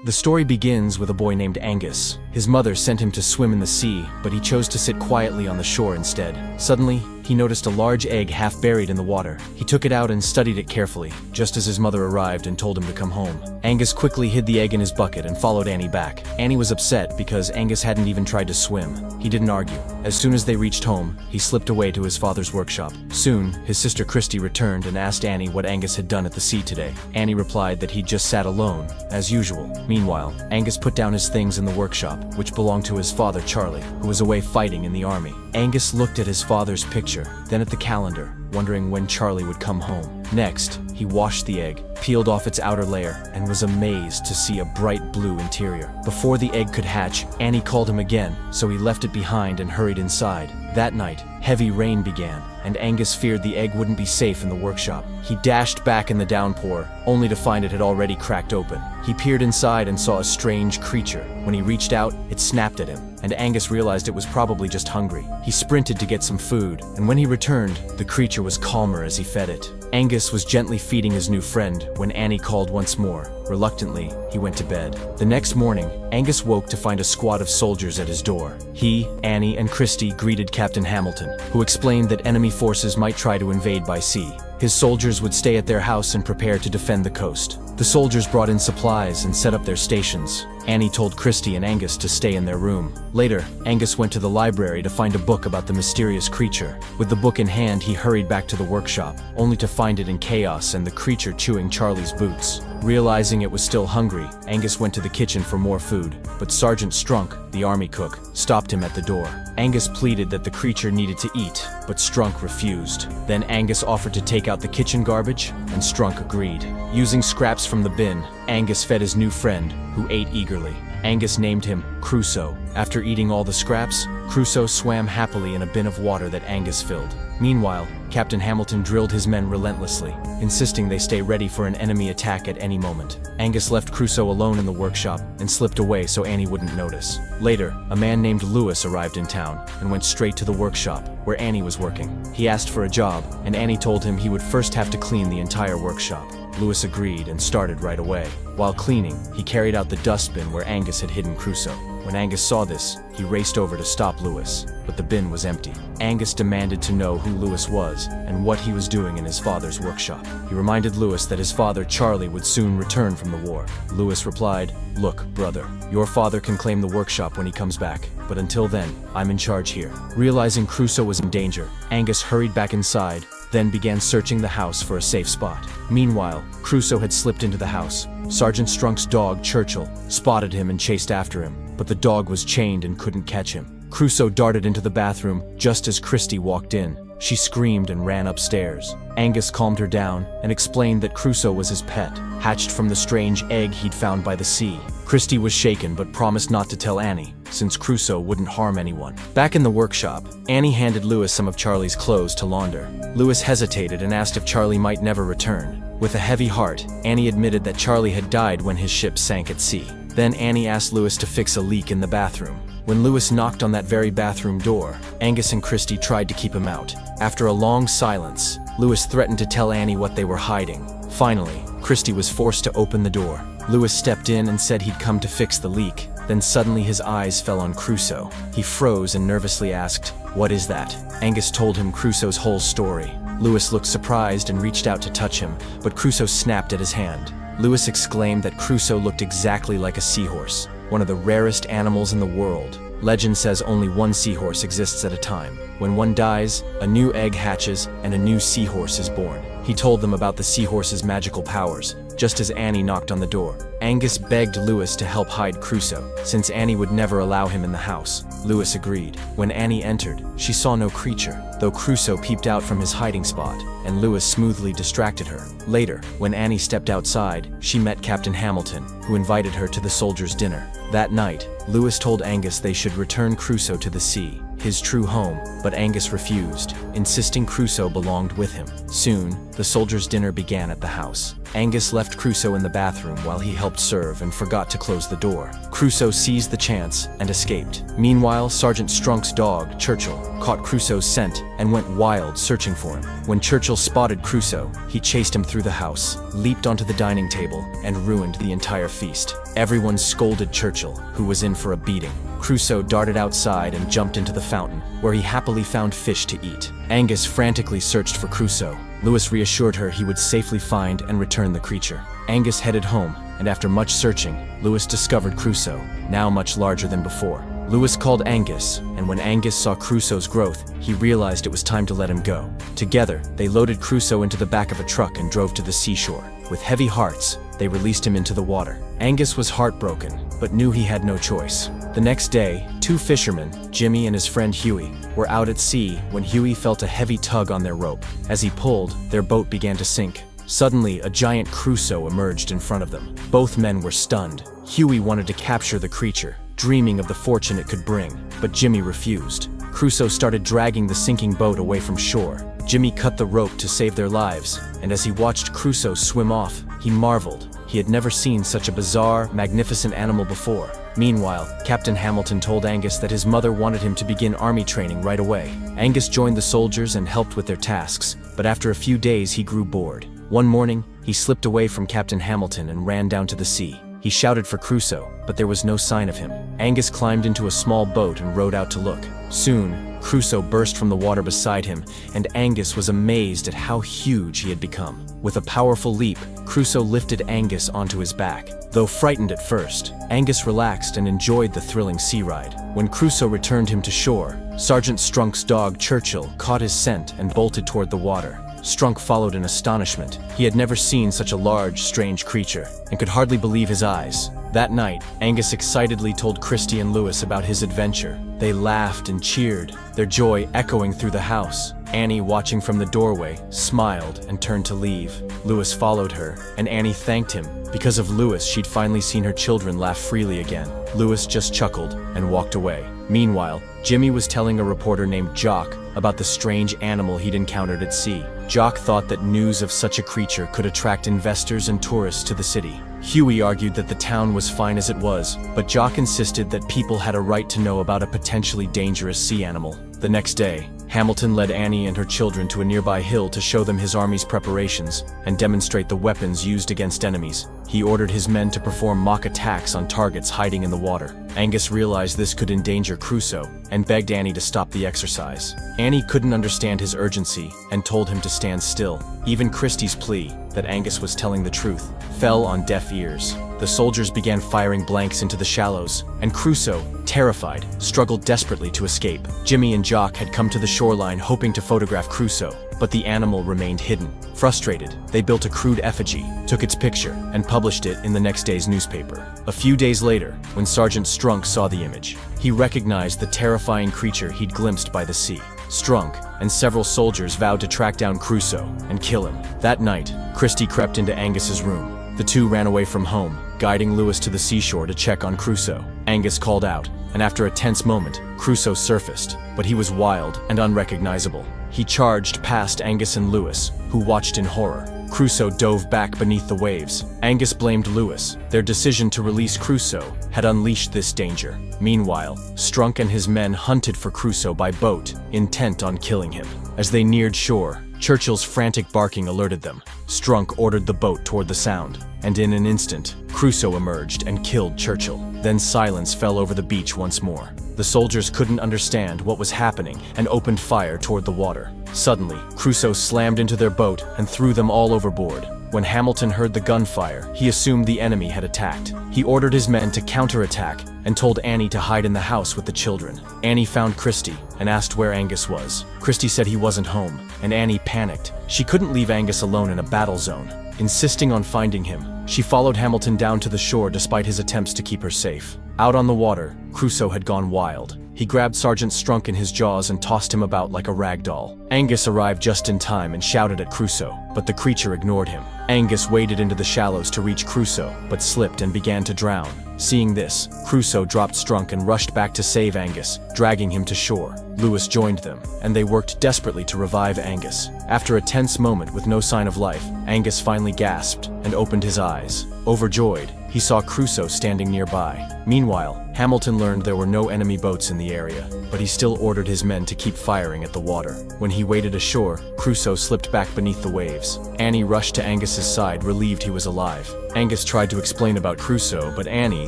The story begins with a boy named Angus. His mother sent him to swim in the sea, but he chose to sit quietly on the shore instead. Suddenly, he noticed a large egg half buried in the water. He took it out and studied it carefully, just as his mother arrived and told him to come home. Angus quickly hid the egg in his bucket and followed Annie back. Annie was upset because Angus hadn't even tried to swim. He didn't argue. As soon as they reached home, he slipped away to his father's workshop. Soon, his sister Christy returned and asked Annie what Angus had done at the sea today. Annie replied that he'd just sat alone, as usual. Meanwhile, Angus put down his things in the workshop, which belonged to his father Charlie, who was away fighting in the army. Angus looked at his father's picture, then at the calendar, wondering when Charlie would come home. Next, he washed the egg, peeled off its outer layer, and was amazed to see a bright blue interior. Before the egg could hatch, Annie called him again, so he left it behind and hurried inside. That night, heavy rain began, and Angus feared the egg wouldn't be safe in the workshop. He dashed back in the downpour, only to find it had already cracked open. He peered inside and saw a strange creature. When he reached out, it snapped at him, and Angus realized it was probably just hungry. He sprinted to get some food, and when he returned, the creature was calmer as he fed it. Angus was gently feeding his new friend when Annie called once more. Reluctantly, he went to bed. The next morning, Angus woke to find a squad of soldiers at his door. He, Annie, and Christy greeted Captain Hamilton, who explained that enemy forces might try to invade by sea. His soldiers would stay at their house and prepare to defend the coast. The soldiers brought in supplies and set up their stations. Annie told Christy and Angus to stay in their room. Later, Angus went to the library to find a book about the mysterious creature. With the book in hand, he hurried back to the workshop, only to find it in chaos and the creature chewing Charlie's boots. Realizing it was still hungry, Angus went to the kitchen for more food, but Sergeant Strunk, the army cook, stopped him at the door. Angus pleaded that the creature needed to eat, but Strunk refused. Then Angus offered to take out the kitchen garbage, and Strunk agreed. Using scraps from the bin, Angus fed his new friend, who ate eagerly. Angus named him Crusoe. After eating all the scraps, Crusoe swam happily in a bin of water that Angus filled. Meanwhile, Captain Hamilton drilled his men relentlessly, insisting they stay ready for an enemy attack at any moment. Angus left Crusoe alone in the workshop and slipped away so Annie wouldn't notice. Later, a man named Lewis arrived in town and went straight to the workshop where Annie was working. He asked for a job, and Annie told him he would first have to clean the entire workshop. Lewis agreed and started right away. While cleaning, he carried out the dustbin where Angus had hidden Crusoe. When Angus saw this, he raced over to stop Lewis, but the bin was empty. Angus demanded to know who Lewis was and what he was doing in his father's workshop. He reminded Lewis that his father, Charlie, would soon return from the war. Lewis replied, "Look, brother, your father can claim the workshop when he comes back, but until then, I'm in charge here." Realizing Crusoe was in danger, Angus hurried back inside, then began searching the house for a safe spot. Meanwhile, Crusoe had slipped into the house. Sergeant Strunk's dog, Churchill, spotted him and chased after him, but the dog was chained and couldn't catch him. Crusoe darted into the bathroom just as Christy walked in. She screamed and ran upstairs. Angus calmed her down and explained that Crusoe was his pet, hatched from the strange egg he'd found by the sea. Christy was shaken but promised not to tell Annie, since Crusoe wouldn't harm anyone. Back in the workshop, Annie handed Lewis some of Charlie's clothes to launder. Lewis hesitated and asked if Charlie might never return. With a heavy heart, Annie admitted that Charlie had died when his ship sank at sea. Then Annie asked Lewis to fix a leak in the bathroom. When Lewis knocked on that very bathroom door, Angus and Christy tried to keep him out. After a long silence, Lewis threatened to tell Annie what they were hiding. Finally, Christy was forced to open the door. Lewis stepped in and said he'd come to fix the leak. Then suddenly his eyes fell on Crusoe. He froze and nervously asked, "What is that?" Angus told him Crusoe's whole story. Lewis looked surprised and reached out to touch him, but Crusoe snapped at his hand. Lewis exclaimed that Crusoe looked exactly like a seahorse, one of the rarest animals in the world. Legend says only one seahorse exists at a time. When one dies, a new egg hatches and a new seahorse is born. He told them about the seahorse's magical powers, just as Annie knocked on the door. Angus begged Lewis to help hide Crusoe, since Annie would never allow him in the house. Lewis agreed. When Annie entered, she saw no creature, though Crusoe peeped out from his hiding spot, and Lewis smoothly distracted her. Later, when Annie stepped outside, she met Captain Hamilton, who invited her to the soldiers' dinner. That night, Lewis told Angus they should return Crusoe to the sea, his true home, but Angus refused, insisting Crusoe belonged with him. Soon, the soldiers' dinner began at the house. Angus left Crusoe in the bathroom while he helped serve and forgot to close the door. Crusoe seized the chance and escaped. Meanwhile, Sergeant Strunk's dog, Churchill, caught Crusoe's scent and went wild searching for him. When Churchill spotted Crusoe, he chased him through the house, leaped onto the dining table, and ruined the entire feast. Everyone scolded Churchill, who was in for a beating. Crusoe darted outside and jumped into the fountain, where he happily found fish to eat. Angus frantically searched for Crusoe. Lewis reassured her he would safely find and return the creature. Angus headed home, and after much searching, Lewis discovered Crusoe, now much larger than before. Lewis called Angus, and when Angus saw Crusoe's growth, he realized it was time to let him go. Together, they loaded Crusoe into the back of a truck and drove to the seashore. With heavy hearts, they released him into the water. Angus was heartbroken, but knew he had no choice. The next day, two fishermen, Jimmy and his friend Huey, were out at sea when Huey felt a heavy tug on their rope. As he pulled, their boat began to sink. Suddenly, a giant Crusoe emerged in front of them. Both men were stunned. Huey wanted to capture the creature, dreaming of the fortune it could bring, but Jimmy refused. Crusoe started dragging the sinking boat away from shore. Jimmy cut the rope to save their lives, and as he watched Crusoe swim off, he marveled. He had never seen such a bizarre, magnificent animal before. Meanwhile, Captain Hamilton told Angus that his mother wanted him to begin army training right away. Angus joined the soldiers and helped with their tasks, but after a few days he grew bored. One morning, he slipped away from Captain Hamilton and ran down to the sea. He shouted for Crusoe, but there was no sign of him. Angus climbed into a small boat and rowed out to look. Soon, Crusoe burst from the water beside him, and Angus was amazed at how huge he had become. With a powerful leap, Crusoe lifted Angus onto his back. Though frightened at first, Angus relaxed and enjoyed the thrilling sea ride. When Crusoe returned him to shore, Sergeant Strunk's dog Churchill caught his scent and bolted toward the water. Strunk followed in astonishment. He had never seen such a large, strange creature, and could hardly believe his eyes. That night, Angus excitedly told Christy and Lewis about his adventure. They laughed and cheered, their joy echoing through the house. Annie, watching from the doorway, smiled and turned to leave. Lewis followed her, and Annie thanked him. Because of Lewis, she'd finally seen her children laugh freely again. Lewis just chuckled and walked away. Meanwhile, Jimmy was telling a reporter named Jock about the strange animal he'd encountered at sea. Jock thought that news of such a creature could attract investors and tourists to the city. Huey argued that the town was fine as it was, but Jock insisted that people had a right to know about a potentially dangerous sea animal. The next day, Hamilton led Annie and her children to a nearby hill to show them his army's preparations and demonstrate the weapons used against enemies. He ordered his men to perform mock attacks on targets hiding in the water. Angus realized this could endanger Crusoe and begged Annie to stop the exercise. Annie couldn't understand his urgency and told him to stand still. Even Christie's plea, that Angus was telling the truth, fell on deaf ears. The soldiers began firing blanks into the shallows, and Crusoe, terrified, struggled desperately to escape. Jimmy and Jock had come to the shoreline hoping to photograph Crusoe, but the animal remained hidden. Frustrated, they built a crude effigy, took its picture, and published it in the next day's newspaper. A few days later, when Sergeant Strunk saw the image, he recognized the terrifying creature he'd glimpsed by the sea. Strunk and several soldiers vowed to track down Crusoe and kill him. That night, Christie crept into Angus's room. The two ran away from home, guiding Lewis to the seashore to check on Crusoe. Angus called out, and after a tense moment, Crusoe surfaced, but he was wild and unrecognizable. He charged past Angus and Lewis, who watched in horror. Crusoe dove back beneath the waves. Angus blamed Lewis. Their decision to release Crusoe had unleashed this danger. Meanwhile, Strunk and his men hunted for Crusoe by boat, intent on killing him. As they neared shore, Churchill's frantic barking alerted them. Strunk ordered the boat toward the sound, and in an instant, Crusoe emerged and killed Churchill. Then silence fell over the beach once more. The soldiers couldn't understand what was happening and opened fire toward the water. Suddenly, Crusoe slammed into their boat and threw them all overboard. When Hamilton heard the gunfire, he assumed the enemy had attacked. He ordered his men to counterattack and told Annie to hide in the house with the children. Annie found Christie and asked where Angus was. Christie said he wasn't home, and Annie panicked. She couldn't leave Angus alone in a battle zone. Insisting on finding him, she followed Hamilton down to the shore despite his attempts to keep her safe. Out on the water, Crusoe had gone wild. He grabbed Sergeant Strunk in his jaws and tossed him about like a rag doll. Angus arrived just in time and shouted at Crusoe, but the creature ignored him. Angus waded into the shallows to reach Crusoe, but slipped and began to drown. Seeing this, Crusoe dropped Strunk and rushed back to save Angus, dragging him to shore. Lewis joined them, and they worked desperately to revive Angus. After a tense moment with no sign of life, Angus finally gasped and opened his eyes. Overjoyed, he saw Crusoe standing nearby. Meanwhile, Hamilton learned there were no enemy boats in the area, but he still ordered his men to keep firing at the water. When he waded ashore, Crusoe slipped back beneath the waves. Annie rushed to Angus's side, relieved he was alive. Angus tried to explain about Crusoe, but Annie,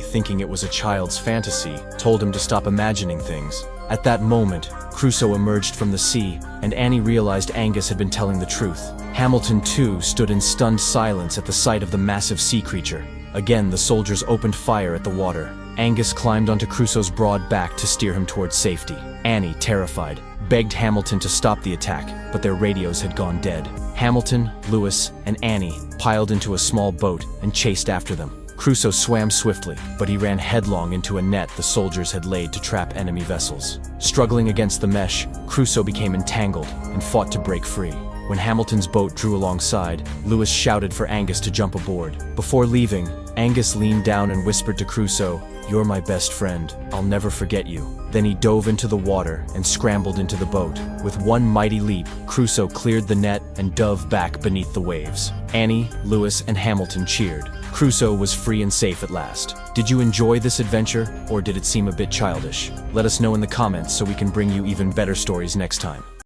thinking it was a child's fantasy, told him to stop imagining things. At that moment, Crusoe emerged from the sea, and Annie realized Angus had been telling the truth. Hamilton, too, stood in stunned silence at the sight of the massive sea creature. Again, the soldiers opened fire at the water. Angus climbed onto Crusoe's broad back to steer him towards safety. Annie, terrified, begged Hamilton to stop the attack, but their radios had gone dead. Hamilton, Lewis, and Annie piled into a small boat and chased after them. Crusoe swam swiftly, but he ran headlong into a net the soldiers had laid to trap enemy vessels. Struggling against the mesh, Crusoe became entangled and fought to break free. When Hamilton's boat drew alongside, Lewis shouted for Angus to jump aboard. Before leaving, Angus leaned down and whispered to Crusoe, "You're my best friend. I'll never forget you." Then he dove into the water and scrambled into the boat. With one mighty leap, Crusoe cleared the net and dove back beneath the waves. Annie, Lewis, and Hamilton cheered. Crusoe was free and safe at last. Did you enjoy this adventure, or did it seem a bit childish? Let us know in the comments so we can bring you even better stories next time.